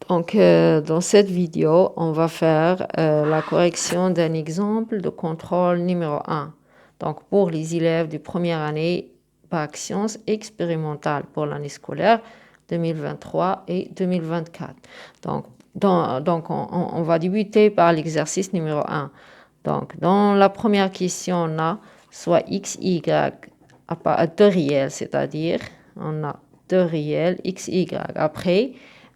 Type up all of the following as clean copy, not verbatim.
Donc, dans cette vidéo, on va faire la correction d'un exemple de contrôle numéro 1. Donc, pour les élèves de première année, bac sciences expérimentales pour l'année scolaire 2023 et 2024. Donc, on va débuter par l'exercice numéro 1. Donc, dans la première question, on a soit x, y, deux réels, c'est-à-dire on a deux réels, x, y. Après,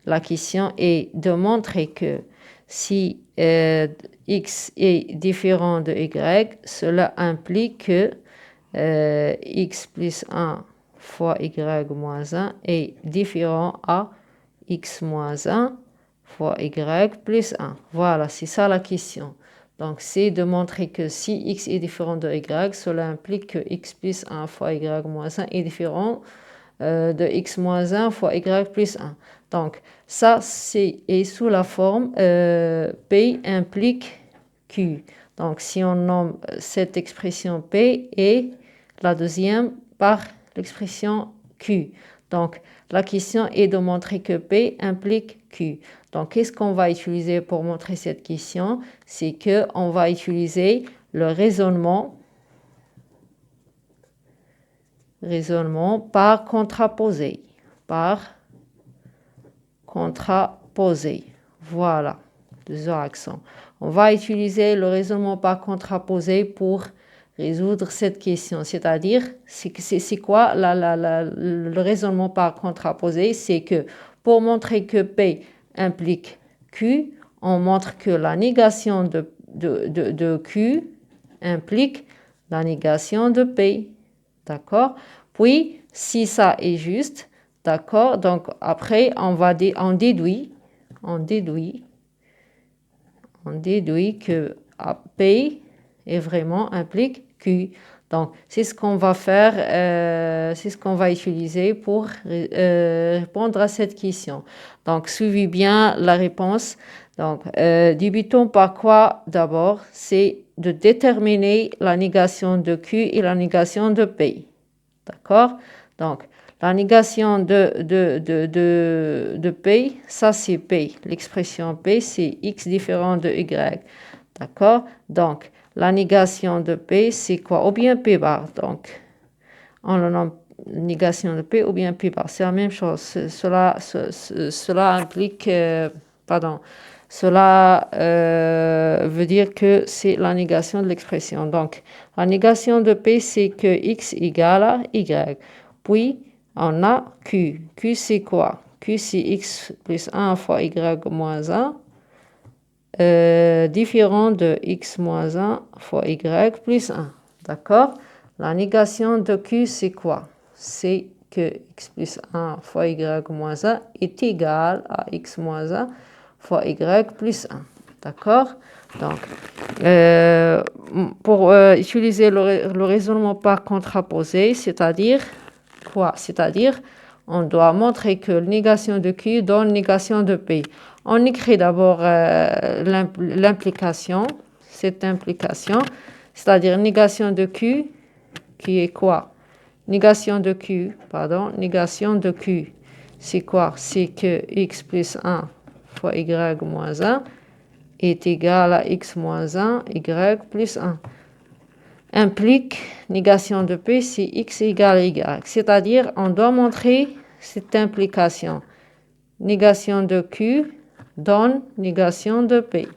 la question est de montrer que si x est différent de y, cela implique que x plus 1 fois y moins 1 est différent à x moins 1 fois y plus 1. Voilà, c'est ça la question. Donc, c'est de montrer que si x est différent de y, cela implique que x plus 1 fois y moins 1 est différent de x moins 1 fois y plus 1. Donc, ça, est sous la forme P implique Q. Donc, si on nomme cette expression P et la deuxième par l'expression Q. Donc, la question est de montrer que P implique Q. Donc, qu'est-ce qu'on va utiliser pour montrer cette question? C'est qu'on va utiliser le raisonnement par contraposé. Voilà, deux accents. On va utiliser le raisonnement par contraposé pour résoudre cette question. C'est-à-dire, c'est quoi le raisonnement par contraposé? C'est que pour montrer que P implique Q, on montre que la négation de Q implique la négation de P. D'accord? Puis, si ça est juste, d'accord, donc après, on déduit que P est vraiment implique Q. Donc, c'est ce qu'on va faire, c'est ce qu'on va utiliser pour répondre à cette question. Donc, suivez bien la réponse. Donc, débutons par quoi d'abord? C'est de déterminer la négation de Q et la négation de P. D'accord? Donc, la négation de P, ça c'est P. L'expression P, c'est x différent de y. D'accord? Donc, la négation de P, c'est quoi? Ou bien P bar. Donc, on le nomme négation de P ou bien P bar. C'est la même chose. Cela implique... Cela veut dire que c'est la négation de l'expression. Donc, la négation de P, c'est que x égale à y. Puis, on a Q. Q, c'est quoi? Q, c'est x plus 1 fois y moins 1, différent de x moins 1 fois y plus 1. D'accord? La négation de Q, c'est quoi? C'est que x plus 1 fois y moins 1 est égal à x moins 1 fois y plus 1. D'accord? Donc, pour utiliser le raisonnement par contraposé, c'est-à-dire quoi? C'est-à-dire, on doit montrer que la négation de Q donne négation de P. On écrit d'abord l'implication, cette implication, c'est-à-dire négation de Q, qui est quoi? Négation de Q, c'est quoi? C'est que x plus 1 fois y moins 1 est égal à x moins 1, y plus 1. Implique négation de P, c'est x égale à y. C'est-à-dire, on doit montrer cette implication. Négation de Q donne négation de P.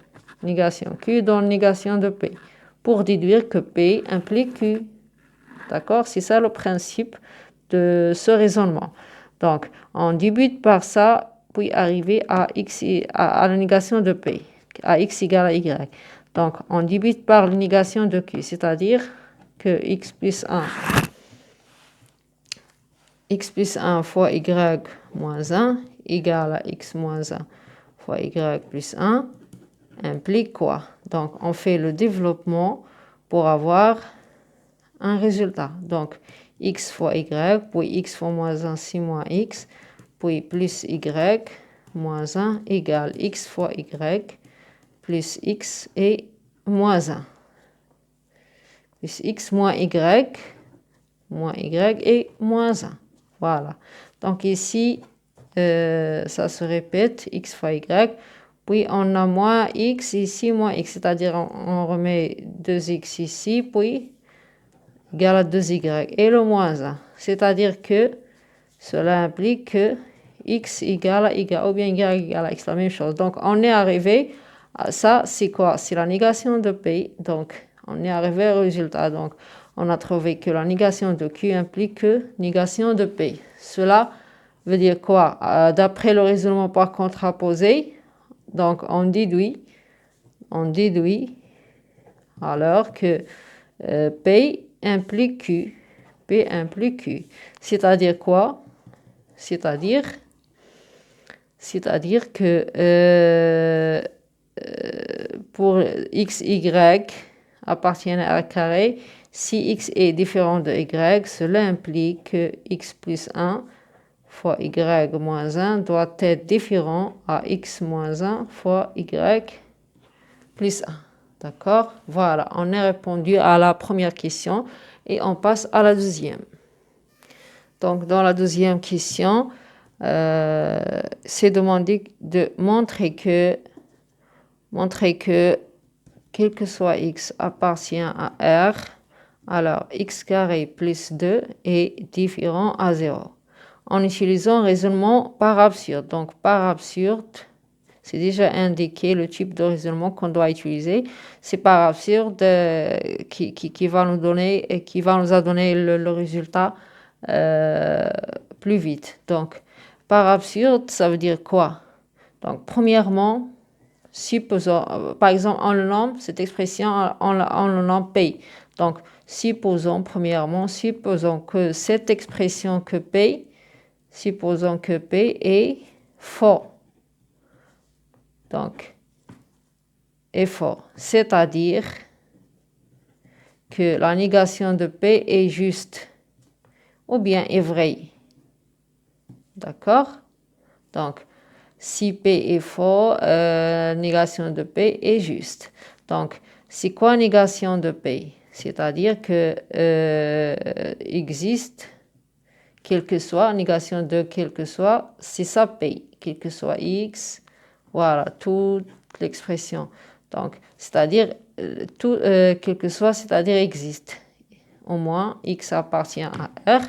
Négation Q donne négation de P. Pour déduire que P implique Q. D'accord? C'est ça le principe de ce raisonnement. Donc, on débute par ça, puis arriver à la négation de P, à x égale à y. Donc, on débute par la négation de Q, c'est-à-dire que x plus 1 fois y moins 1 égale à x moins 1 fois y plus 1 implique quoi? Donc, on fait le développement pour avoir un résultat. Donc, x fois y, puis x fois moins 1, 6 moins x, puis plus y moins 1 égale x fois y plus x et moins 1. Plus x moins y et moins 1. Voilà. Donc ici, ça se répète, x fois y. Puis on a moins x ici, moins x, c'est-à-dire on remet 2x ici, puis égal à 2y. Et le moins 1, c'est-à-dire que cela implique que x égale à y, ou bien y égale à x, la même chose. Donc on est arrivé à ça, c'est quoi? C'est la négation de P. Donc on est arrivé au résultat. Donc on a trouvé que la négation de Q implique que négation de P. Cela veut dire quoi? D'après le raisonnement par contraposé, donc on déduit alors que P implique Q. P implique Q. C'est-à-dire quoi? C'est-à-dire que pour x, y appartiennent à R carré, si x est différent de y, cela implique que x plus 1 fois y moins 1 doit être différent à x moins 1 fois y plus 1. D'accord? Voilà, on a répondu à la première question et on passe à la deuxième. Donc, dans la deuxième question, c'est demandé de montrer que quel que soit x appartient à R, alors x carré plus 2 est différent à 0. En utilisant raisonnement par absurde. Donc, par absurde, c'est déjà indiqué le type de raisonnement qu'on doit utiliser. C'est par absurde qui va nous donner et qui va nous donner le résultat plus vite. Donc, par absurde, ça veut dire quoi? Donc, premièrement, supposons, par exemple, on le nomme, cette expression, on le nomme P. Donc, supposons que cette expression que P, supposons que P est faux. Donc, est faux. C'est-à-dire que la négation de P est juste ou bien est vraie. D'accord? Donc, si P est faux, négation de P est juste. Donc, c'est quoi négation de P? C'est-à-dire que existe, quel que soit, négation de quel que soit, c'est ça P. Quel que soit X, voilà, toute l'expression. Donc, c'est-à-dire, quel que soit, c'est-à-dire existe. Au moins, X appartient à R,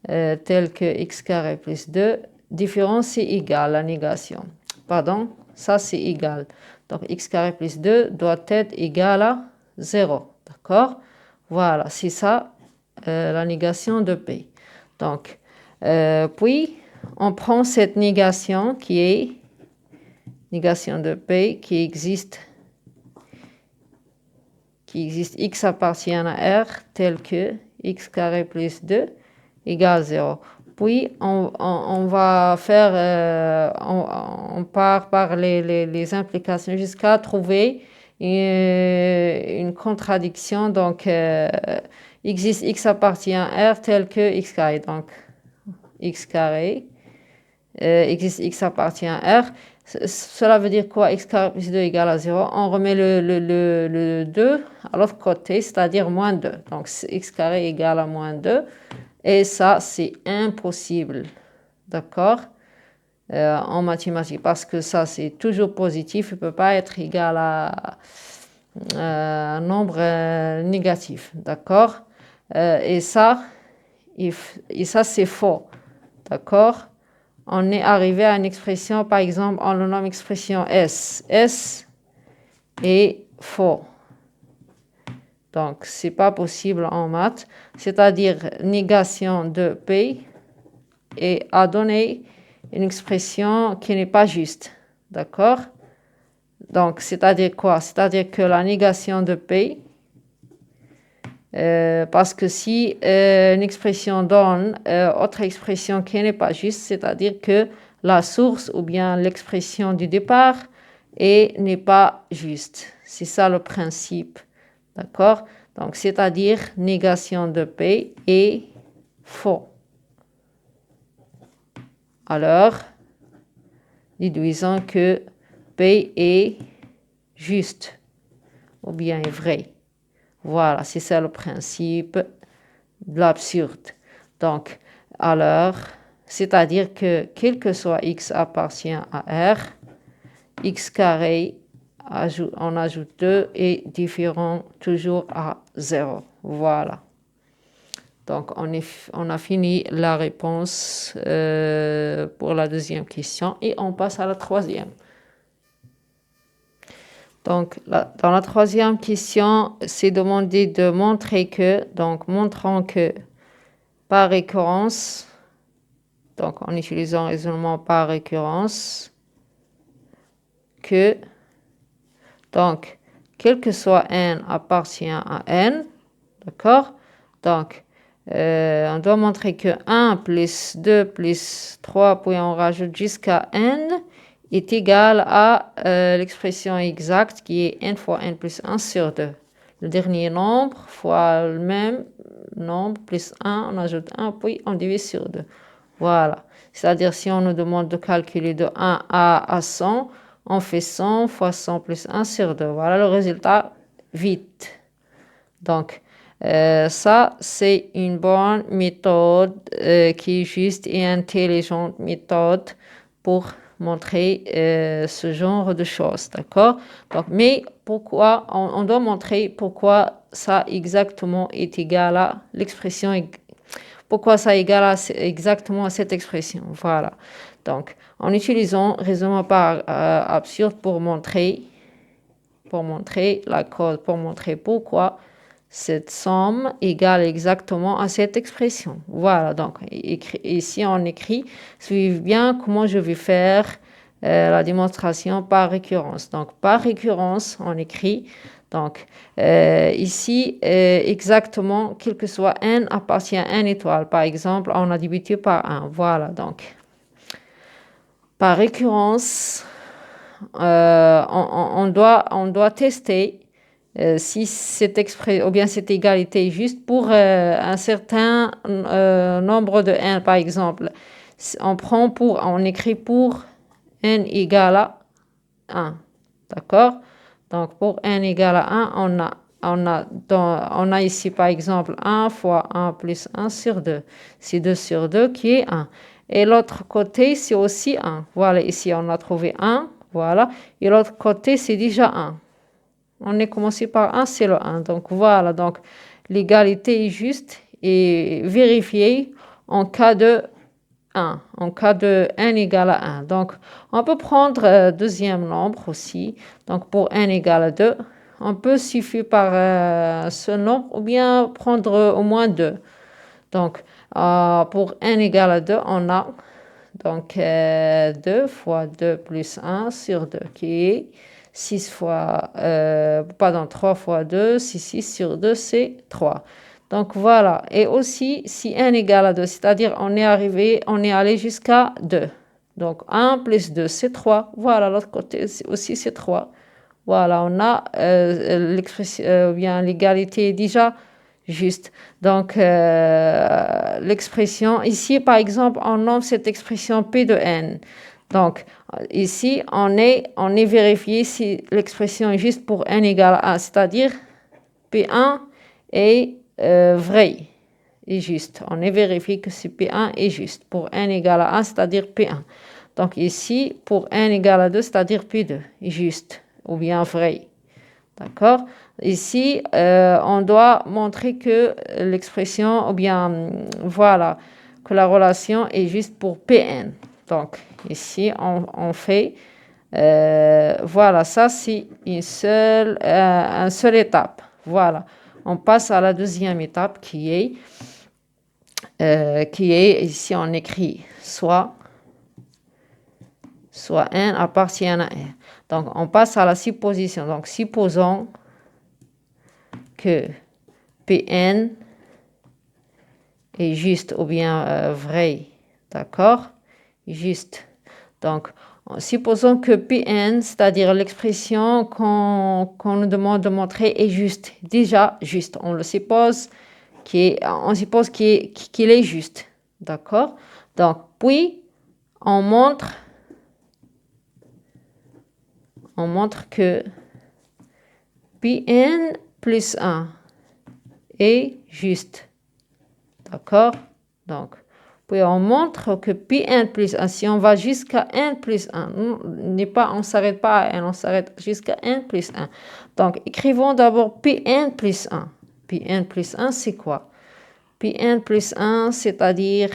tel que X carré plus 2, différence c'est égal, la négation. Pardon, ça c'est égal. Donc x carré plus 2 doit être égal à 0. D'accord? Voilà, c'est ça la négation de P. Donc, puis on prend cette négation qui est négation de P qui existe x appartient à R tel que x carré plus 2 égale 0. Puis, on va faire, on part par les implications jusqu'à trouver une contradiction. Donc, existe x appartient à R tel que x carré. Donc, x carré, existe x appartient à R. Cela veut dire quoi? X carré plus 2 égale à 0. On remet le 2 à l'autre côté, c'est-à-dire moins 2. Donc, x carré égale à moins 2. Et ça, c'est impossible, d'accord, en mathématiques, parce que ça, c'est toujours positif, il ne peut pas être égal à un nombre négatif, d'accord, et ça, c'est faux, d'accord. On est arrivé à une expression, par exemple, on le nomme expression S. S est faux. Donc, ce n'est pas possible en maths, c'est-à-dire négation de P et a donné une expression qui n'est pas juste. D'accord? Donc, c'est-à-dire quoi? C'est-à-dire que la négation de P, parce que si une expression donne autre expression qui n'est pas juste, c'est-à-dire que la source ou bien l'expression du départ n'est pas juste. C'est ça le principe. D'accord? Donc, c'est-à-dire négation de P est faux. Alors, déduisons que P est juste ou bien est vrai. Voilà, c'est ça le principe de l'absurde. Donc, alors, c'est-à-dire que quel que soit x appartient à R, x carré, on ajoute 2 est différent toujours à 0. Voilà. Donc, on a fini la réponse pour la deuxième question et on passe à la troisième. Donc, dans la troisième question, c'est demandé de montrer que, donc montrant que par récurrence, donc en utilisant raisonnement par récurrence, que, donc, quel que soit n appartient à n, d'accord? Donc, on doit montrer que 1 plus 2 plus 3, puis on rajoute jusqu'à n, est égal à l'expression exacte qui est n fois n plus 1 sur 2. Le dernier nombre fois le même nombre plus 1, on ajoute 1, puis on divise sur 2. Voilà. C'est-à-dire, si on nous demande de calculer de 1 à 100, on fait 100 fois 100 plus 1 sur 2. Voilà le résultat vite. Donc, ça, c'est une bonne méthode qui est juste et intelligente méthode pour montrer ce genre de choses, d'accord? Donc, mais pourquoi, on doit montrer pourquoi ça exactement est égal à l'expression, pourquoi ça est égal exactement à cette expression, voilà. Donc, en utilisant raisonnement par absurde pour montrer la cause, pour montrer pourquoi cette somme égale exactement à cette expression. Voilà, donc ici on écrit, suivez bien comment je vais faire la démonstration par récurrence. Donc par récurrence, on écrit, donc ici exactement, quel que soit n appartient à n étoile. Par exemple, on a débuté par 1. Voilà, donc par récurrence, on doit tester si cette expression ou bien cette égalité est juste pour un certain nombre de n, par exemple. On écrit pour n égale à 1. D'accord? Donc, pour n égale à 1, on a ici, par exemple, 1 fois 1 plus 1 sur 2. C'est 2 sur 2 qui est 1. Et l'autre côté, c'est aussi 1. Voilà, ici, on a trouvé 1. Voilà. Et l'autre côté, c'est déjà 1. On est commencé par 1, c'est le 1. Donc, voilà. Donc, l'égalité est juste et vérifiée en cas de 1. En cas de n égale à 1. Donc, on peut prendre deuxième nombre aussi. Donc, pour n égale à 2, on peut suffire par ce nombre ou bien prendre au moins 2. Donc, pour n égale à 2, on a donc 2 fois 2 plus 1 sur 2 qui est 3 fois 2, 6 sur 2, c'est 3. Donc voilà, et aussi si n égale à 2, c'est-à-dire on est allé jusqu'à 2. Donc 1 plus 2, c'est 3. Voilà, l'autre côté aussi c'est 3. Voilà, on a l'expression, bien l'égalité est déjà juste. Donc l'expression, ici par exemple, on nomme cette expression P de n. Donc ici, on est vérifié si l'expression est juste pour n égale à 1, c'est-à-dire P1 est vrai et juste. On est vérifié que si P1 est juste pour n égale à 1, c'est-à-dire P1. Donc ici, pour n égale à 2, c'est-à-dire P2 est juste ou bien vrai. D'accord? Ici, on doit montrer que l'expression, ou bien, voilà, que la relation est juste pour Pn. Donc, ici, on fait, voilà, ça c'est une seule étape. Voilà, on passe à la deuxième étape qui est ici on écrit soit n appartient à r. Donc, on passe à la supposition. Donc, supposons que Pn est juste ou bien vrai. D'accord? Juste. Donc, supposons que Pn, c'est-à-dire l'expression qu'on nous demande de montrer, est juste. Déjà juste. On suppose qu'il est juste. D'accord? Donc, puis, on montre que Pn plus 1 est juste. D'accord? Donc, Puis on montre que Pn plus 1, si on va jusqu'à n plus 1, on ne s'arrête pas à n, on s'arrête jusqu'à n plus 1. Donc, écrivons d'abord Pn plus 1. Pn plus 1, c'est quoi? Pn plus 1, c'est-à-dire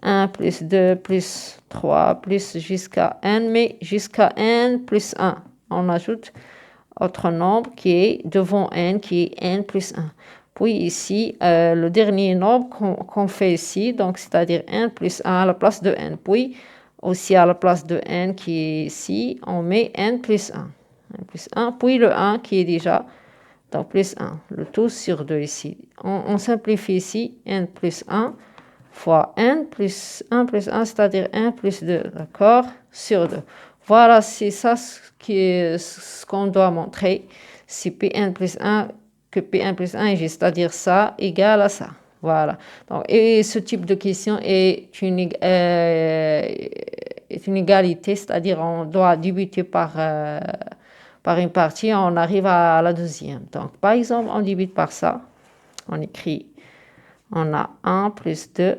1 plus 2 plus 3 plus jusqu'à n, mais jusqu'à n plus 1. On ajoute autre nombre qui est devant n, qui est n plus 1. Puis ici, le dernier nombre qu'on fait ici, donc c'est-à-dire n plus 1 à la place de n. Puis aussi à la place de n qui est ici, on met n plus 1. N plus 1, puis le 1 qui est déjà, donc plus 1. Le tout sur 2 ici. On simplifie ici, n plus 1 fois n plus 1 plus 1, c'est-à-dire 1 plus 2, d'accord, sur 2. Voilà, c'est ça ce qu'on doit montrer. Si Pn plus 1, que Pn plus 1 est juste, c'est-à-dire ça égale à ça. Voilà. Donc, et ce type de question est une égalité, c'est-à-dire on doit débuter par une partie, on arrive à la deuxième. Donc, par exemple, on débute par ça. On écrit, on a 1 plus 2.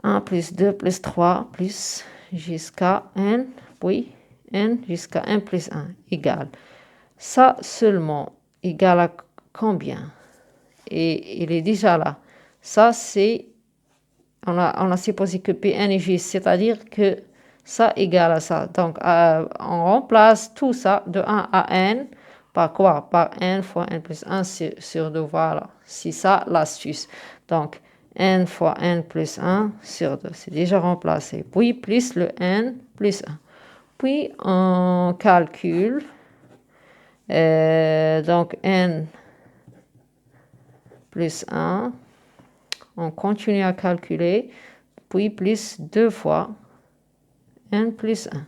1 plus 2 plus 3 plus jusqu'à n, puis n jusqu'à n plus 1 égale. Ça seulement égale à combien? Et il est déjà là. Ça, c'est, on a supposé que Pn est juste, c'est-à-dire que ça égale à ça. Donc, on remplace tout ça de 1 à n par quoi? Par n fois n plus 1 sur 2. Voilà. C'est ça l'astuce. Donc, n fois n plus 1 sur 2. C'est déjà remplacé. Puis, plus le n plus 1. Puis, on calcule. Donc, n plus 1. On continue à calculer. Puis, plus 2 fois n plus 1.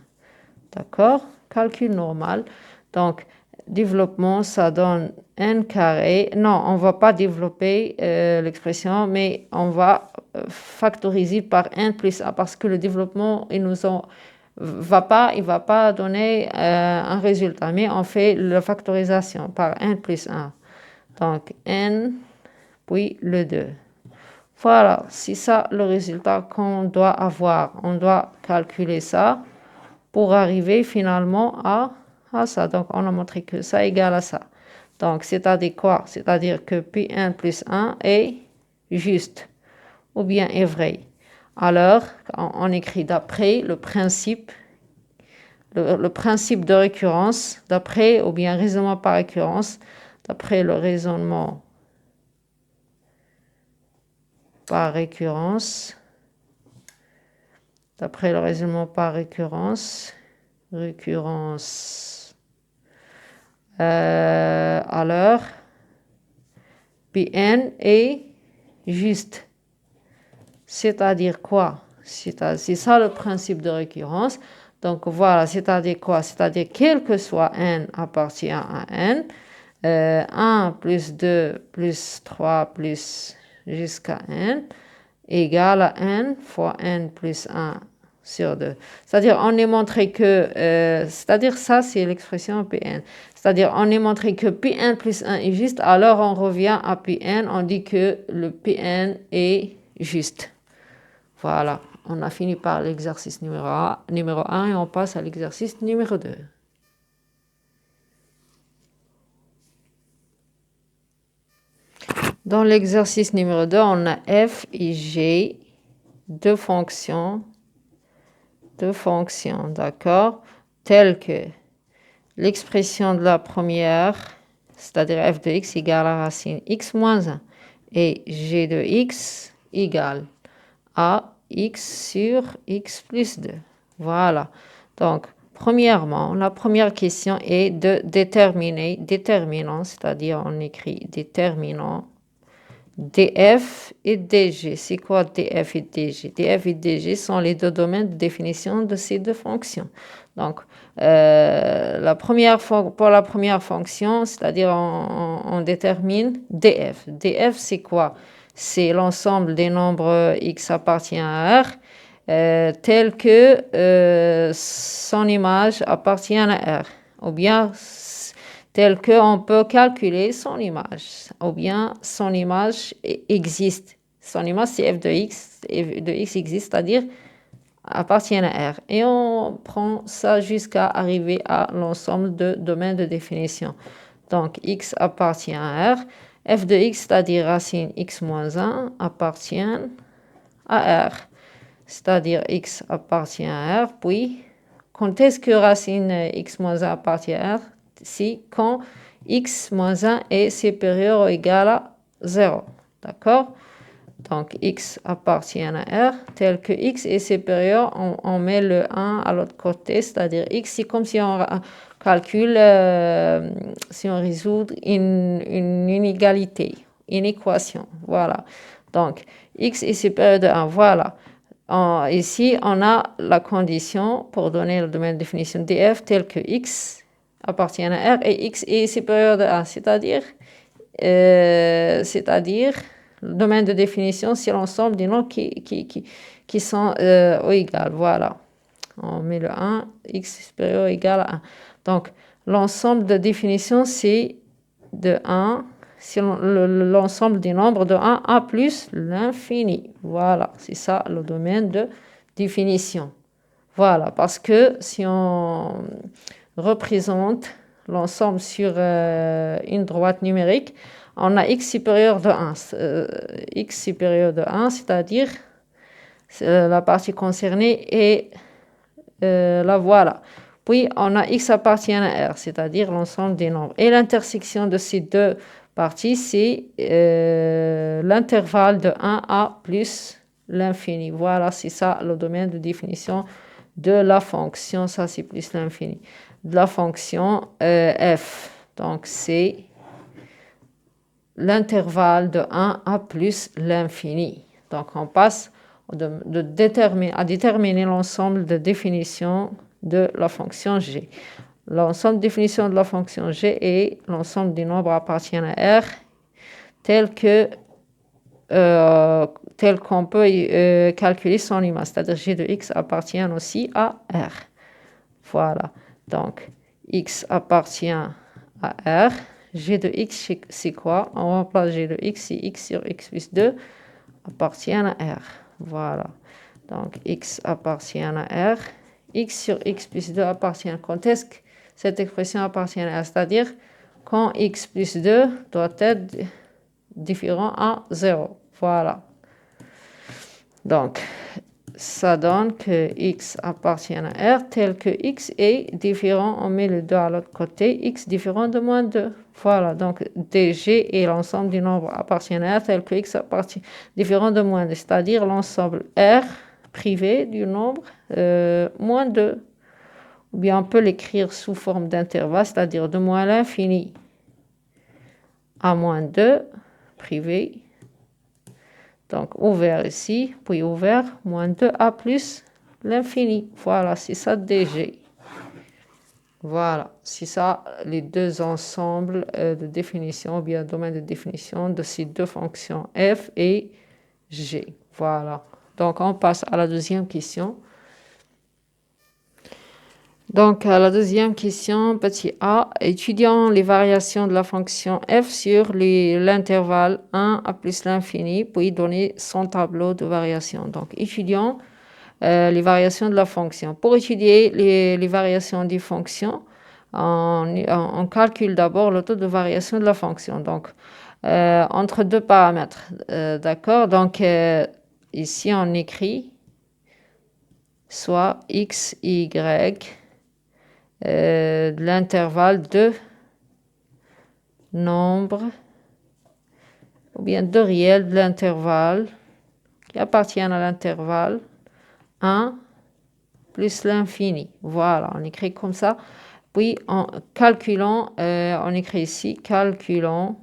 D'accord? Calcul normal. Donc, développement, ça donne n carré. Non, on ne va pas développer l'expression, mais on va factoriser par n plus 1 parce que le développement, il va pas donner un résultat, mais on fait la factorisation par n plus 1. Donc, n, puis le 2. Voilà, c'est ça le résultat qu'on doit avoir. On doit calculer ça pour arriver finalement à ça. Donc, on a montré que ça égale à ça. Donc, c'est-à-dire quoi? C'est-à-dire que Pn plus 1 est juste ou bien est vrai. Alors, on écrit d'après le principe, le principe de récurrence, d'après ou bien raisonnement par récurrence, d'après le raisonnement par récurrence, d'après le raisonnement par récurrence, alors, Pn est juste. C'est-à-dire quoi? C'est ça le principe de récurrence. Donc voilà, c'est-à-dire quoi? C'est-à-dire quel que soit n appartient à n, 1 plus 2 plus 3 plus jusqu'à n égale à n fois n plus 1 sur 2. C'est-à-dire, on est montré que, c'est-à-dire ça, c'est l'expression Pn. C'est-à-dire, on est montré que Pn plus 1 est juste, alors on revient à Pn, on dit que le Pn est juste. Voilà, on a fini par l'exercice numéro 1 et on passe à l'exercice numéro 2. Dans l'exercice numéro 2, on a f et g, deux fonctions, d'accord, telles que l'expression de la première, c'est-à-dire f de x égale à racine x moins 1, et g de x égale à x sur x plus 2. Voilà. Donc, premièrement, la première question est de déterminant, c'est-à-dire on écrit déterminant df et dg. C'est quoi df et dg? Df et dg sont les deux domaines de définition de ces deux fonctions. Donc, pour la première fonction, c'est-à-dire on détermine df. Df, c'est quoi? C'est l'ensemble des nombres x appartient à R, tel que son image appartient à R. Ou bien tel qu'on peut calculer son image, ou bien son image existe. Son image, c'est f de x existe, c'est-à-dire appartient à R. Et on prend ça jusqu'à arriver à l'ensemble de domaines de définition. Donc, x appartient à R. F de x, c'est-à-dire racine x moins 1, appartient à R. C'est-à-dire x appartient à R. Puis, quand est-ce que racine x moins 1 appartient à R? Si, quand x moins 1 est supérieur ou égal à 0. D'accord? Donc, x appartient à R. Tel que x est supérieur, on met le 1 à l'autre côté, c'est-à-dire x, c'est comme si on calcule, si on résout une inégalité, une équation. Voilà. Donc, x est supérieur de 1. Voilà. Ici, on a la condition pour donner le domaine de définition df tel que x appartient à R et x est supérieur de 1, c'est-à-dire le domaine de définition, c'est l'ensemble des nombres qui sont égales. Voilà. On met le 1, x supérieur ou égal à 1. Donc, l'ensemble de définition, c'est de 1, c'est l'ensemble des nombres de 1 à plus l'infini. Voilà, c'est ça le domaine de définition. Voilà, parce que si on représente l'ensemble sur une droite numérique, on a x supérieur de 1. X supérieur de 1, c'est-à-dire la partie concernée est la voilà. Puis, on a x appartient à R, c'est-à-dire l'ensemble des nombres. Et l'intersection de ces deux parties, c'est l'intervalle de 1 à plus l'infini. Voilà, c'est ça le domaine de définition de la fonction. Ça, c'est plus l'infini. De la fonction f. Donc, c'est l'intervalle de 1 à plus l'infini. Donc, on passe à déterminer l'ensemble de définitions de la fonction g. L'ensemble de définition de la fonction g est l'ensemble des nombres appartiennent à R tel qu'on peut calculer son image, c'est-à-dire g de x appartient aussi à R. Voilà. Donc, x appartient à R. G de x, c'est quoi? On remplace g de x, c'est x sur x plus 2 appartient à R. Voilà. Donc, x appartient à R. X sur x plus 2 appartient à... Quand est-ce que cette expression appartient à R? C'est-à-dire quand x plus 2 doit être différent à 0. Voilà. Donc, ça donne que x appartient à R tel que x est différent, on met le 2 à l'autre côté, x différent de moins 2. Voilà, donc dg et l'ensemble du nombre appartient à R tel que x appartient différent de moins 2, c'est-à-dire l'ensemble R privé du nombre moins 2. Ou bien on peut l'écrire sous forme d'intervalle, c'est-à-dire de moins l'infini à moins 2 privé. Donc, ouvert ici, puis ouvert, moins 2a plus l'infini. Voilà, c'est ça dg. Voilà, c'est ça les deux ensembles de définition, ou bien domaine de définition de ces deux fonctions f et g. Voilà. Donc, on passe à la deuxième question. Donc, à la deuxième question, petit a, étudiant les variations de la fonction f sur l'intervalle 1 à plus l'infini, puis donner son tableau de variation. Donc, étudiant les variations de la fonction. Pour étudier les variations des fonctions, on calcule d'abord le taux de variation de la fonction. Donc, entre deux paramètres. D'accord? Donc, ici, on écrit soit x, y, de l'intervalle de nombre ou bien de réel de l'intervalle qui appartiennent à l'intervalle 1 plus l'infini. Voilà, on écrit comme ça. Puis en calculant, on écrit ici, calculons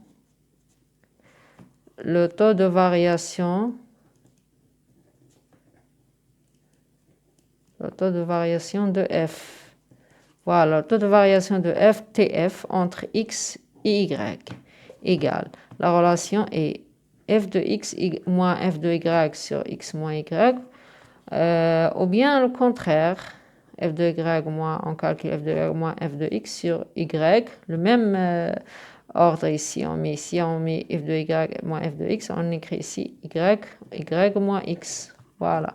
le taux de variation de f. Voilà, le taux de variation de f, tf, entre x et y égale. La relation est f de x moins f de y sur x moins y, ou bien le contraire, f de y moins, on calcule f de y moins f de x sur y, le même ordre ici, on met f de y moins f de x, on écrit ici y moins x, voilà.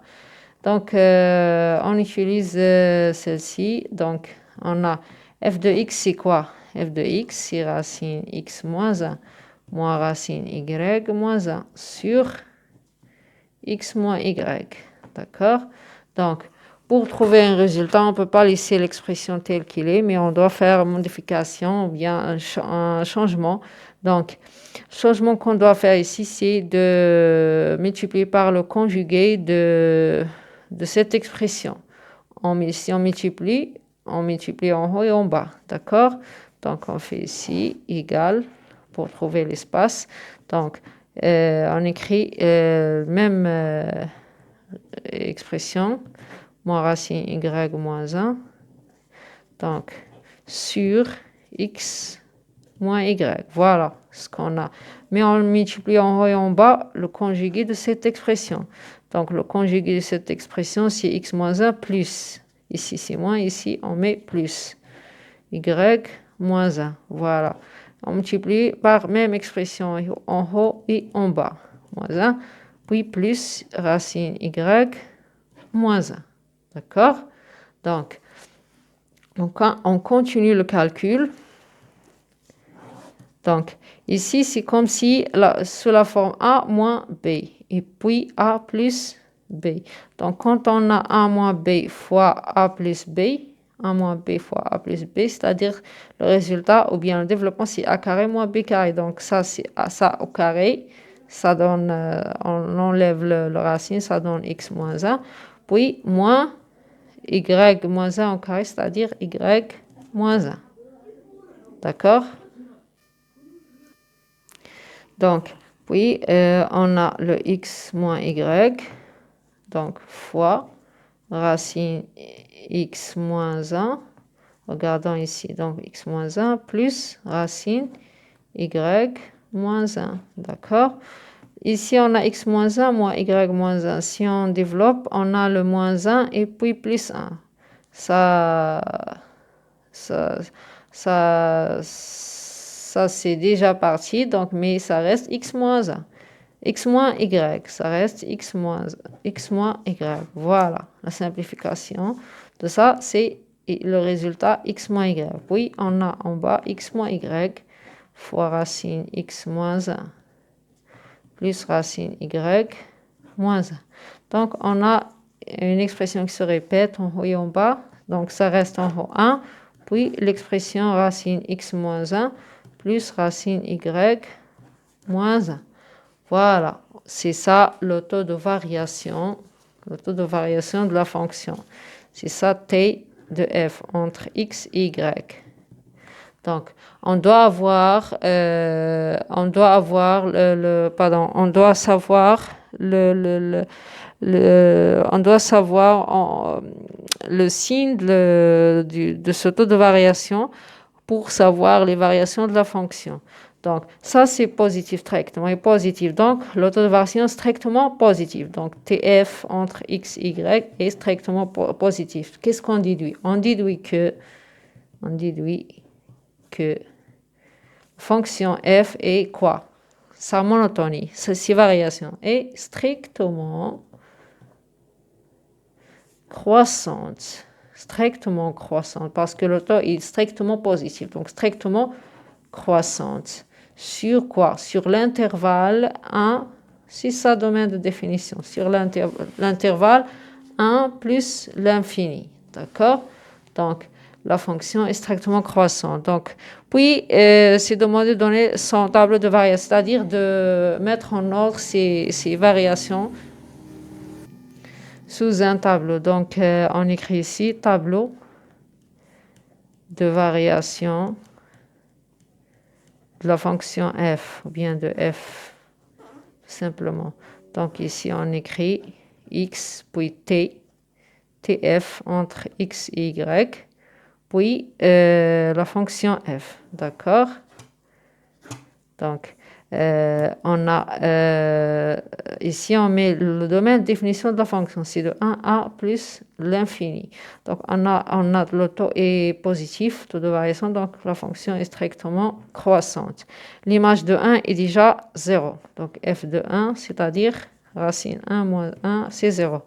Donc, on utilise celle-ci, donc on a f de x, c'est quoi? F de x, c'est racine x moins 1, moins racine y moins 1 sur x moins y, d'accord? Donc, pour trouver un résultat, on ne peut pas laisser l'expression telle qu'il est, mais on doit faire une modification ou bien un changement. Donc, le changement qu'on doit faire ici, c'est de multiplier par le conjugué de cette expression. Si on multiplie en haut et en bas, d'accord? Donc, on fait ici égal pour trouver l'espace. Donc, on écrit même expression, moins racine y moins 1, donc sur x moins y. Voilà ce qu'on a. Mais on multiplie en haut et en bas le conjugué de cette expression. Donc le conjugué de cette expression, c'est x moins 1 plus. Ici c'est moins, ici on met plus. Y moins 1. Voilà. On multiplie par même expression en haut et en bas. Moins 1, puis plus racine y moins 1. D'accord? Donc, on continue le calcul. Donc, ici, c'est comme si, sous la forme A moins B, et puis A plus B. Donc, quand on a A moins B fois A plus B, A moins B fois A plus B, c'est-à-dire le résultat, ou bien le développement, c'est A carré moins B carré. Donc, ça, c'est ça au carré. Ça donne, on enlève le racine, ça donne X moins 1. Puis, moins y moins 1 au carré, c'est-à-dire y moins 1. D'accord? Donc, puis, on a le x moins y, donc fois racine x moins 1. Regardons ici, donc x moins 1 plus racine y moins 1. D'accord? Ici, on a x moins 1 moins y moins 1. Si on développe, on a le moins 1 et puis plus 1. Ça c'est déjà parti, donc, mais ça reste x moins 1. X moins y, ça reste x moins y. Voilà, la simplification de ça, c'est le résultat x moins y. Puis, on a en bas x moins y fois racine x moins 1 plus racine y moins 1. Donc, on a une expression qui se répète en haut et en bas. Donc, ça reste en haut 1. Puis, l'expression racine x moins 1 plus racine y moins 1. Voilà, c'est ça le taux de variation de la fonction. C'est ça T de f entre x et y. Donc, on doit avoir le signe de ce taux de variation pour savoir les variations de la fonction. Donc, ça, c'est positif directement et positif. Donc, le taux de variation est strictement positif. Donc, TF entre x et y est strictement positif. Qu'est-ce qu'on déduit? On déduit que fonction f est quoi? Sa monotonie, ses variations est strictement croissante. Strictement croissante, parce que le taux est strictement positif. Donc, strictement croissante. Sur quoi? Sur l'intervalle 1, c'est ça domaine de définition. Sur l'intervalle 1 plus l'infini. D'accord? Donc, la fonction est strictement croissante. Donc, puis, c'est demandé de donner son tableau de variation, c'est-à-dire de mettre en ordre ces variations sous un tableau. Donc, on écrit ici tableau de variation de la fonction f, ou bien de f, simplement. Donc, ici, on écrit x, puis t, tf entre x et y, puis la fonction f, d'accord? Donc, On a ici, on met le domaine de définition de la fonction, c'est de 1 à plus l'infini. Donc, on a le taux est positif, taux de variation, donc la fonction est strictement croissante. L'image de 1 est déjà 0. Donc, f de 1, c'est-à-dire racine 1 moins 1, c'est 0.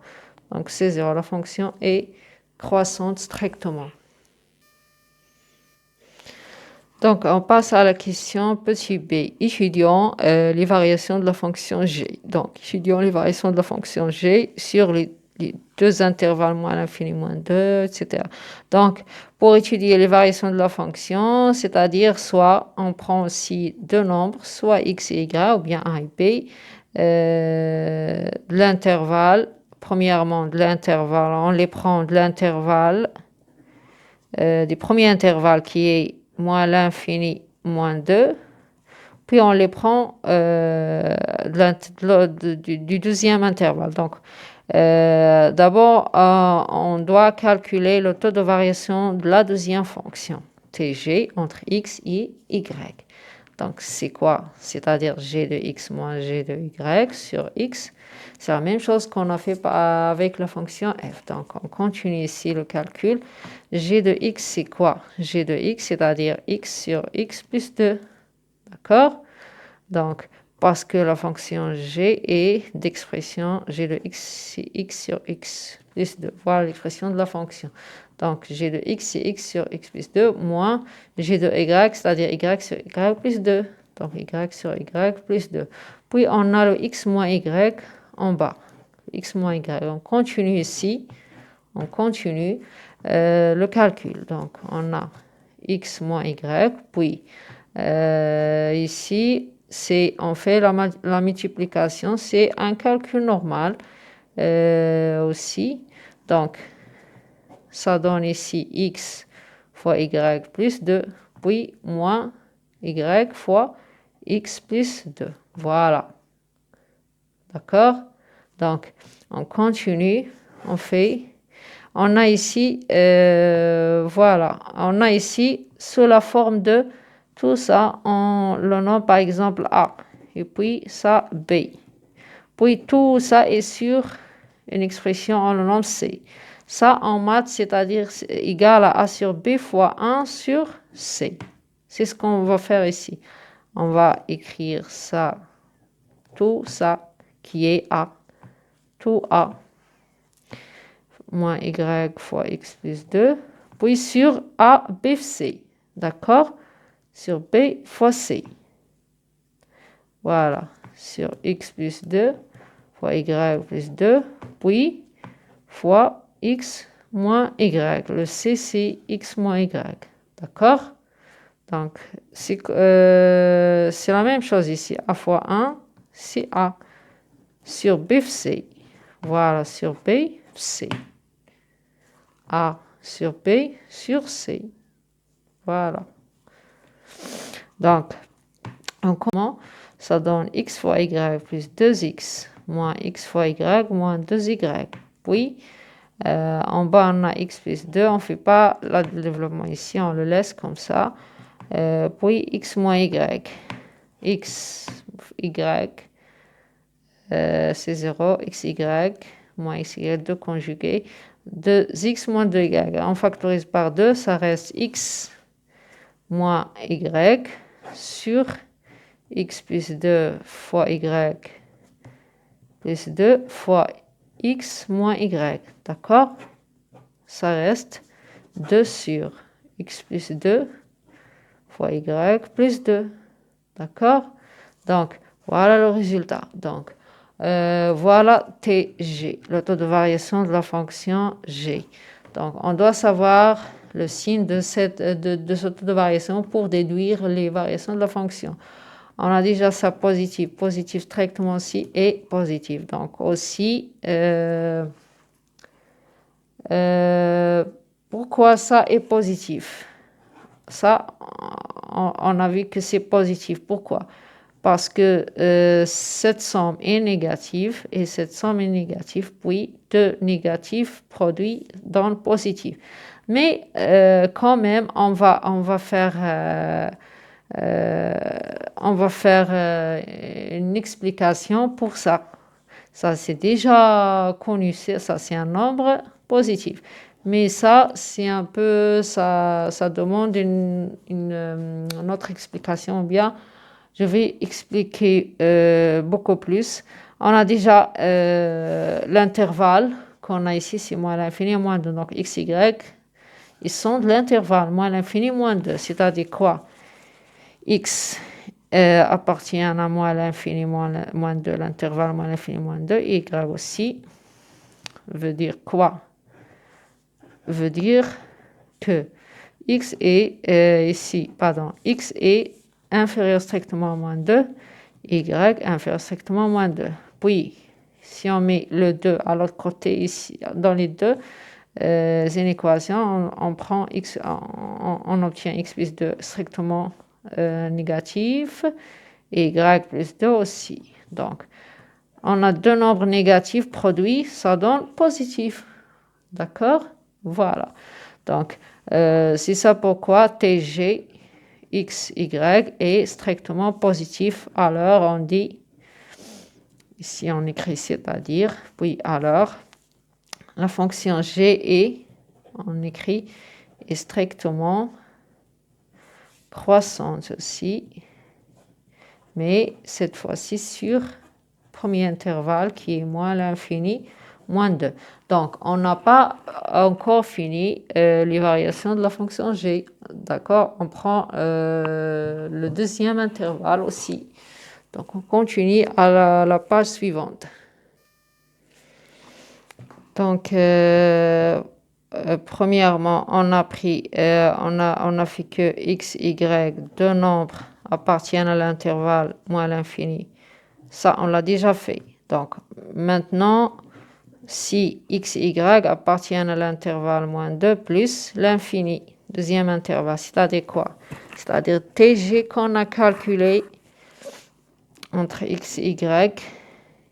Donc, c'est 0. La fonction est croissante strictement. Donc, on passe à la question petit b. Étudions les variations de la fonction g. Donc, étudions les variations de la fonction g sur les deux intervalles moins l'infini moins 2, etc. Donc, pour étudier les variations de la fonction, c'est-à-dire soit on prend aussi deux nombres, soit x et y, ou bien a et b, l'intervalle, premièrement de l'intervalle, on les prend de l'intervalle, du premier intervalle qui est moins l'infini moins 2, puis on les prend du deuxième intervalle. Donc, d'abord, on doit calculer le taux de variation de la deuxième fonction, Tg, entre x et y. Donc, c'est quoi? C'est-à-dire g de x moins g de y sur x. C'est la même chose qu'on a fait avec la fonction f. Donc, on continue ici le calcul. G de x, c'est quoi? G de x, c'est-à-dire x sur x plus 2. D'accord? Donc, parce que la fonction g est d'expression g de x, c'est x sur x plus 2. Voilà l'expression de la fonction. Donc, g de x, c'est x sur x plus 2, moins g de y, c'est-à-dire y sur y plus 2. Donc, y sur y plus 2. Puis, on a le x moins y en bas. X moins y. On continue ici. On continue le calcul. Donc, on a x moins y. Puis, ici, on fait la multiplication. C'est un calcul normal aussi. Donc, ça donne ici x fois y plus 2, puis moins y fois x plus 2. Voilà. D'accord? Donc, on continue, on fait. On a ici, voilà, on a ici sous la forme de tout ça, on le nomme par exemple A, et puis ça B. Puis tout ça est sur une expression, on le nomme C. Ça en maths, c'est-à-dire égal à A sur B fois 1 sur C. C'est ce qu'on va faire ici. On va écrire ça, tout ça qui est A, tout A, moins y fois x plus 2, puis sur A, B, C. D'accord? Sur B fois C. Voilà. Sur x plus 2 fois y plus 2, puis fois x moins y. Le C, c'est x moins y. D'accord? Donc, c'est la même chose ici. A fois 1, c'est A. Sur B, C. Voilà, sur B, C. A sur B sur C. Voilà. Donc, en comment ça donne x fois y plus 2x moins x fois y moins 2y. Puis, en bas, on a x plus 2. On ne fait pas le développement ici, on le laisse comme ça. Puis, x moins y. X, y, c'est 0. X, y, moins x, y, 2 conjugué. 2x moins 2y. On factorise par 2, ça reste x moins y sur x plus 2 fois y plus 2 fois x moins y. D'accord? Ça reste 2 sur x plus 2 fois y plus 2. D'accord? Donc, voilà le résultat. Donc, voilà Tg, le taux de variation de la fonction g. Donc, on doit savoir le signe de ce taux de variation pour déduire les variations de la fonction. On a déjà ça positif, positif strictement aussi et positif. Donc, aussi, pourquoi ça est positif? Ça, on a vu que c'est positif. Pourquoi? Parce que cette somme est négative et cette somme est négative, puis 2 négatifs produits donnent positif. Mais quand même, on va faire On va faire une explication pour ça. Ça, c'est déjà connu, ça, c'est un nombre positif. Mais ça, c'est un peu, ça demande une autre explication. Bien, je vais expliquer beaucoup plus. On a déjà l'intervalle qu'on a ici, c'est moins l'infini, moins 2. Donc, x, y, ils sont de l'intervalle, moins l'infini, moins 2. C'est-à-dire quoi? X appartient à moins l'infini, moins 2, l'intervalle moins l'infini, moins 2. Y aussi veut dire quoi? Veut dire que x est ici, pardon, x est inférieur strictement à moins 2, y inférieur strictement à moins 2. Puis, si on met le 2 à l'autre côté, ici, dans les deux équations, on prend x, on obtient x plus 2 strictement négatif et y plus 2 aussi. Donc, on a deux nombres négatifs produits, ça donne positif. D'accord? Voilà. Donc, c'est ça pourquoi TG, X, Y est strictement positif. Alors, on dit, ici on écrit c'est-à-dire, puis alors, la fonction G est, on écrit, est strictement croissante aussi, mais cette fois-ci sur premier intervalle qui est moins l'infini, moins 2. Donc, on n'a pas encore fini les variations de la fonction g. D'accord? On prend le deuxième intervalle aussi. Donc, on continue à la page suivante. Donc, premièrement, on a pris, on a fait que x, y, deux nombres appartiennent à l'intervalle moins l'infini. Ça, on l'a déjà fait. Donc, maintenant, si x, y appartiennent à l'intervalle moins 2 plus l'infini, deuxième intervalle, c'est-à-dire quoi? C'est-à-dire TG qu'on a calculé entre x et y,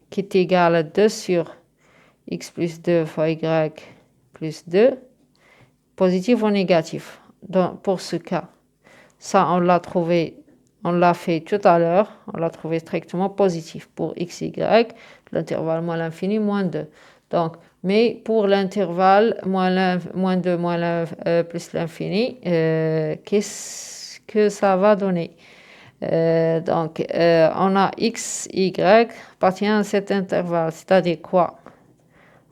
qui est égal à 2 sur x plus 2 fois y plus 2, positif ou négatif. Donc, pour ce cas, ça, on l'a trouvé, on l'a fait tout à l'heure, on l'a trouvé strictement positif pour x, y, l'intervalle moins l'infini, moins 2. Donc, mais pour l'intervalle moins 2, plus l'infini, qu'est-ce que ça va donner? Donc, on a x, y appartient à cet intervalle, c'est-à-dire quoi?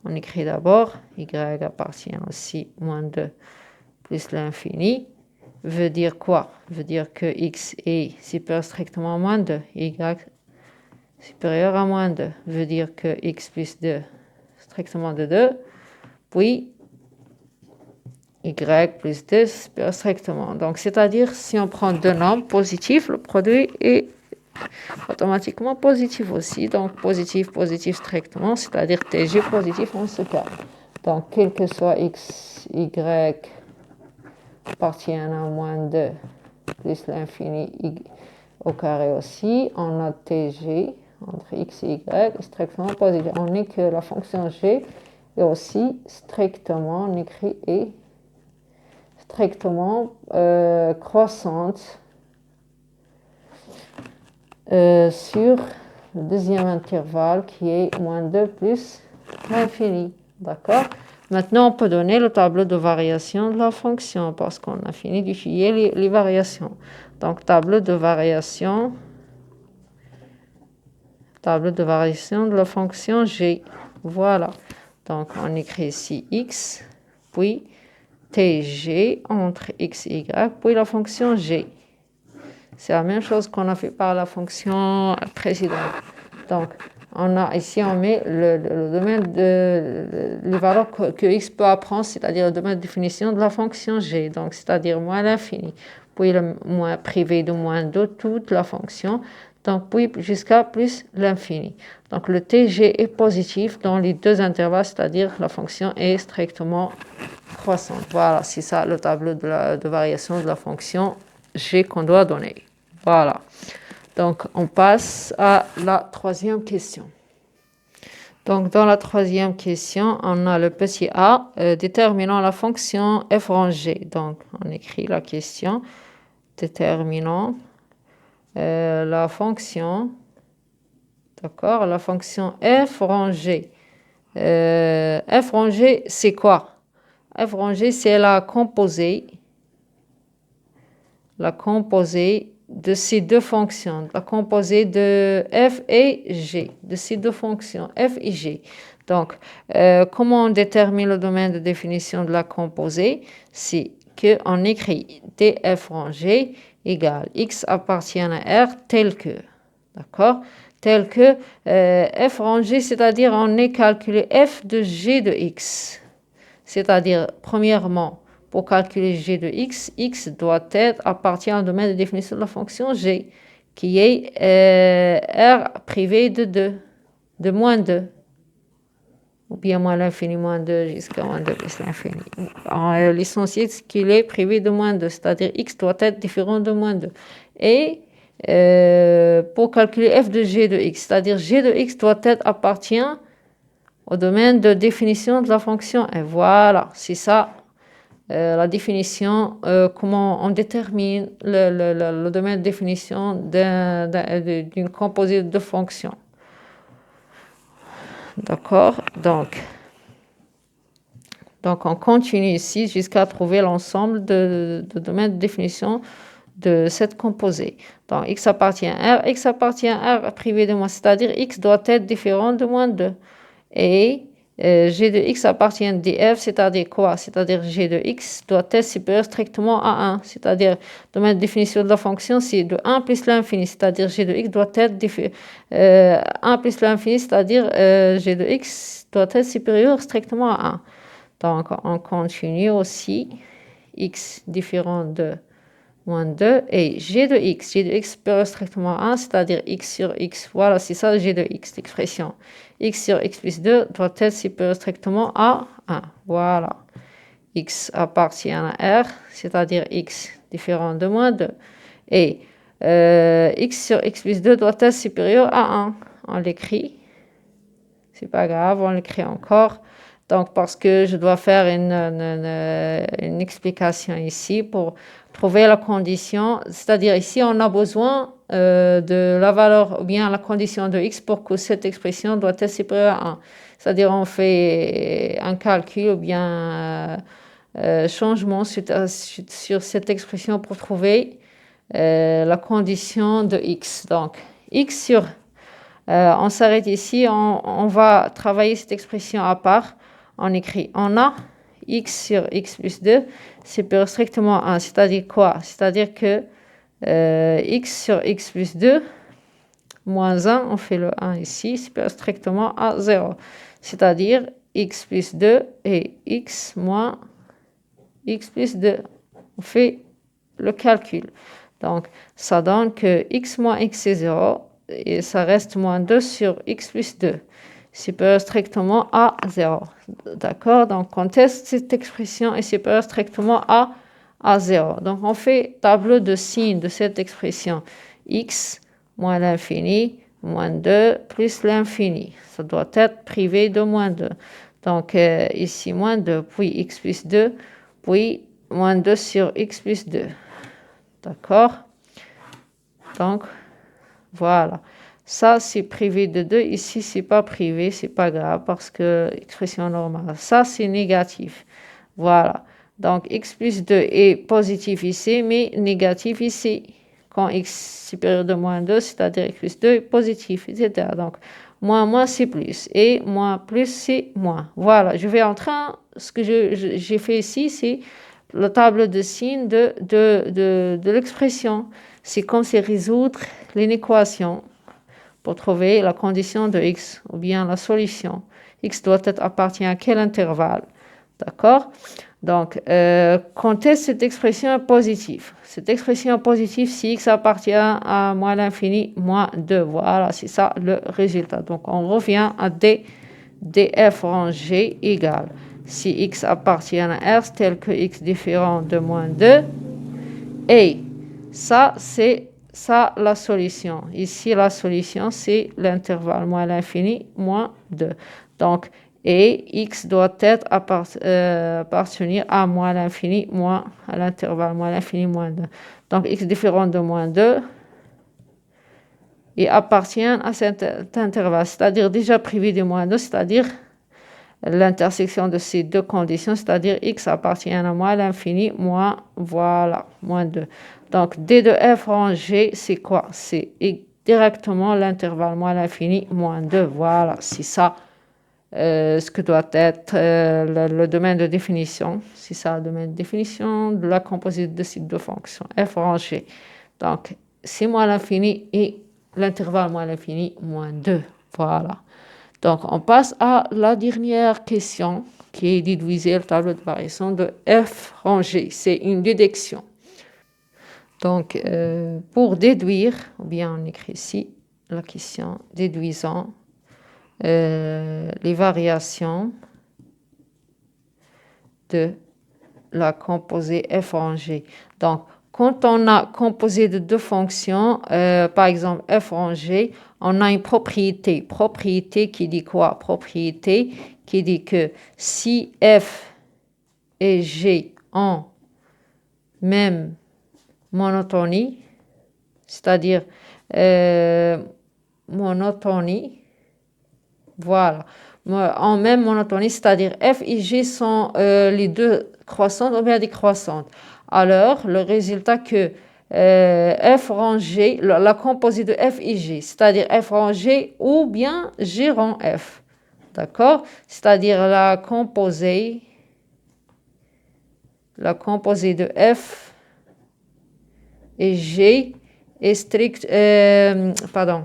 On écrit d'abord, y appartient aussi moins 2 plus l'infini. Veut dire quoi? Veut dire que x est supérieur strictement à moins 2, y supérieur à moins 2. Veut dire que x plus 2 strictement de 2, puis y plus 2 supérieur strictement. Donc, c'est-à-dire, si on prend deux nombres positifs, le produit est automatiquement positif aussi. Donc, positif, positif strictement, c'est-à-dire TG positif en ce cas. Donc, quel que soit x, y appartient à moins 2 plus l'infini au carré aussi, on a TG entre x et y strictement positif. On dit que la fonction g est aussi strictement, on écrit et strictement croissante sur le deuxième intervalle qui est moins 2 plus l'infini. D'accord? Maintenant, on peut donner le tableau de variation de la fonction parce qu'on a fini d'étudier les variations. Donc, tableau de variation de la fonction g. Voilà. Donc, on écrit ici x, puis tg entre x et y, puis la fonction g. C'est la même chose qu'on a fait par la fonction précédente. Donc, on a ici, on met le domaine de les valeurs que x peut apprendre, c'est-à-dire le domaine de définition de la fonction g. Donc, c'est-à-dire moins l'infini, puis le moins privé de moins 2, toute la fonction. Donc, puis jusqu'à plus l'infini. Donc, le TG est positif dans les deux intervalles, c'est-à-dire la fonction est strictement croissante. Voilà, c'est ça le tableau de variation de la fonction G qu'on doit donner. Voilà. Donc, on passe à la troisième question. Donc, dans la troisième question, on a le petit a déterminant la fonction f rangée. Donc, on écrit la question déterminant la fonction, d'accord, la fonction f rangée. F rangée, c'est quoi? F rangée, c'est la composée de ces deux fonctions, la composée de f et g, de ces deux fonctions, f et g. Donc, comment on détermine le domaine de définition de la composée? C'est qu'on écrit df rangé égale x appartient à R tel que, d'accord? Tel que f rangé, c'est-à-dire on est calculé f de g de x. C'est-à-dire, premièrement, pour calculer g de x, x doit être appartient au domaine de définition de la fonction g, qui est R privé de 2, de moins 2. Ou bien moins l'infini, moins 2, jusqu'à moins 2 plus l'infini. L'essentiel, c'est qu'il est privé de moins 2, c'est-à-dire x doit être différent de moins 2. Et pour calculer f de g de x, c'est-à-dire g de x doit être appartient au domaine de définition de la fonction. Et voilà, c'est ça la définition, comment on détermine le domaine de définition d'une composite de fonctions. D'accord? Donc on continue ici jusqu'à trouver l'ensemble de domaines de définition de cette composée. Donc x appartient à R, x appartient à R privé de moins, c'est-à-dire x doit être différent de moins 2. Et g de x appartient à df, c'est-à-dire quoi? C'est-à-dire g de x doit être supérieur strictement à 1. C'est-à-dire, le domaine de définition de la fonction, c'est de 1 plus l'infini. C'est-à-dire, g de x doit être 1 plus l'infini, c'est-à-dire g de x doit être supérieur strictement à 1. Donc, on continue aussi. X différent de moins 2 et g de x supérieur strictement à 1, c'est-à-dire x sur x. Voilà, c'est ça g de x, l'expression. X sur x plus 2 doit être supérieur strictement à 1. Voilà. X appartient à R, c'est-à-dire x différent de moins 2. Et x sur x plus 2 doit être supérieur à 1. On l'écrit. C'est pas grave, on l'écrit encore. Donc, parce que je dois faire une explication ici pour trouver la condition. C'est-à-dire, ici, on a besoin de la valeur ou bien la condition de x pour que cette expression doit être supérieure à 1. C'est-à-dire, on fait un calcul ou bien changement sur cette expression pour trouver la condition de x. Donc, x sur... on s'arrête ici, on va travailler cette expression à part. On écrit, on a x sur x plus 2 supérieur strictement à 1. C'est-à-dire quoi? C'est-à-dire que x sur x plus 2 moins 1, on fait le 1 ici, supérieur strictement à 0. C'est-à-dire x plus 2 et x moins x plus 2. On fait le calcul. Donc, ça donne que x moins x c'est 0 et ça reste moins 2 sur x plus 2. Supérieur strictement à 0. D'accord? Donc, on teste cette expression est supérieure strictement à 0. Donc, on fait tableau de signes de cette expression. X moins l'infini, moins 2, plus l'infini. Ça doit être privé de moins 2. Donc, ici, moins 2, puis x plus 2, puis moins 2 sur x plus 2. D'accord? Donc, voilà. Ça, c'est privé de 2. Ici, c'est pas privé, c'est pas grave parce que expression normale. Ça, c'est négatif. Voilà. Donc, x plus 2 est positif ici, mais négatif ici. Quand x supérieur de moins 2, c'est-à-dire x plus 2 est positif, etc. Donc, moins, c'est plus. Et moins, plus, c'est moins. Voilà. Je vais en train, ce que j'ai fait ici, c'est la table de signes de l'expression. C'est comme c'est résoudre une équation pour trouver la condition de x ou bien la solution. X doit être appartient à quel intervalle? D'accord? Donc, quand est cette expression positive? Cette expression positive, si x appartient à moins l'infini, moins 2. Voilà, c'est ça le résultat. Donc, on revient à df rangé égale. Si x appartient à R, tel que x différent de moins 2. Et ça, c'est ça la solution. Ici, la solution, c'est l'intervalle moins l'infini, moins 2. Donc, et x doit être appartenir à moins l'infini, moins à l'intervalle moins l'infini, moins 2. Donc, x différent de moins 2, et appartiennent à cet intervalle, c'est-à-dire déjà privé de moins 2, c'est-à-dire l'intersection de ces deux conditions, c'est-à-dire x appartient à moins l'infini, moins, voilà, moins 2. Donc, d de f rangé, c'est quoi? C'est directement l'intervalle moins l'infini, moins 2. Voilà, c'est ça ce que doit être le domaine de définition. C'est ça le domaine de définition de la composite de ces deux fonctions, f rangé. Donc, c'est moins l'infini et l'intervalle moins l'infini, moins 2. Voilà. Donc, on passe à la dernière question qui est déduisez le tableau de variation de f rangé. C'est une déduction. Donc, pour déduire, ou bien on écrit ici la question, déduisant les variations de la composée f rangée. Donc, quand on a composé de deux fonctions, par exemple f rangée, on a une propriété. Propriété qui dit quoi? Propriété qui dit que si f et g ont même monotonie, c'est-à-dire monotonie, voilà, en même monotonie, c'est-à-dire f et g sont les deux croissantes ou bien décroissantes. Alors, le résultat que f rangé, la composée de f et g, c'est-à-dire f rangé ou bien g rang f, d'accord? C'est-à-dire la composée de f et g est stricte, pardon,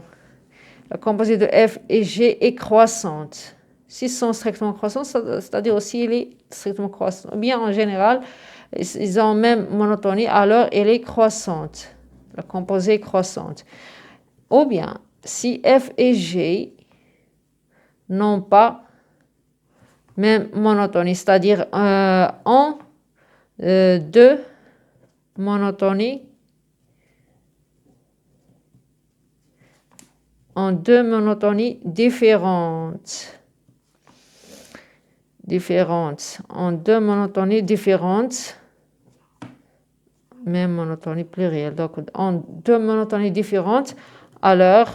la composée de f et g est croissante. S'ils sont strictement croissants, c'est-à-dire aussi il est strictement croissant. Bien en général, ils ont même monotonie, alors elle est croissante. La composée est croissante. Ou bien, si f et g n'ont pas même monotonie, c'est-à-dire en deux monotonies, différentes. En deux monotonies différentes, même monotonie plurielle, donc en deux monotonies différentes, alors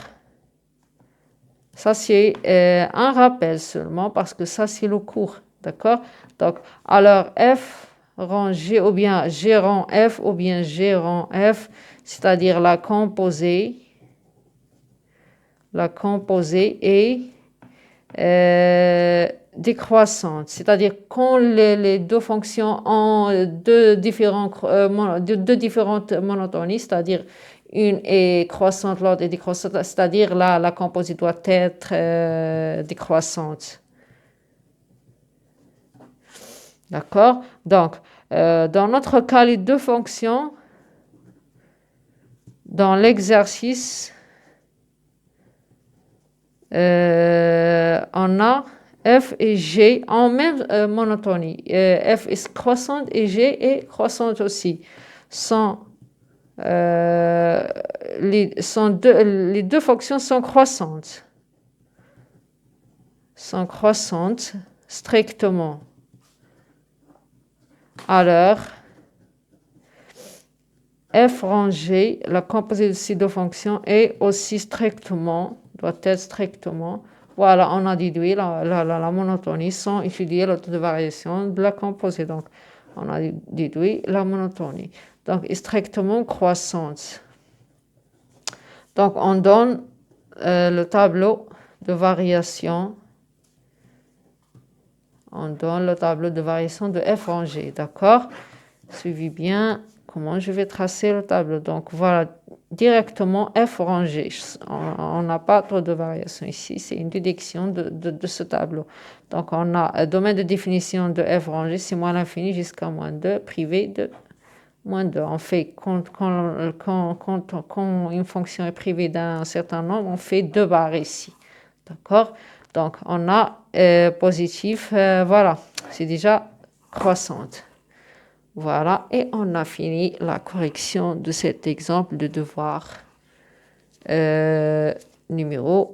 ça c'est un rappel seulement parce que ça c'est le cours, d'accord? Donc alors f rang g ou bien g rang f ou bien g rang f, c'est-à-dire la composée est décroissante, c'est-à-dire quand les deux fonctions ont deux différentes monotonies, c'est-à-dire une est croissante, l'autre est décroissante, c'est-à-dire la composée doit être décroissante. D'accord? Donc, dans notre cas, les deux fonctions, dans l'exercice, on a f et g en même monotonie. F est croissante et g est croissante aussi. Les deux fonctions sont croissantes. Strictement. Alors, f rangé, la composée de ces deux fonctions est aussi doit être strictement. Voilà, on a déduit la monotonie sans étudier le taux de variation de la composée. Donc, on a déduit la monotonie. Donc, est strictement croissante. Donc, on donne le tableau de variation. On donne le tableau de variation de f rangé, d'accord? Suivez bien comment je vais tracer le tableau. Donc, voilà, directement f rangé. On n'a pas trop de variation ici, c'est une déduction de ce tableau. Donc, on a domaine de définition de f rangé, c'est moins l'infini jusqu'à moins 2, privé de moins 2. On fait, quand une fonction est privée d'un certain nombre, on fait 2 barres ici. D'accord? Donc, on a positif, voilà, c'est déjà croissante. Voilà, et on a fini la correction de cet exemple de devoir numéro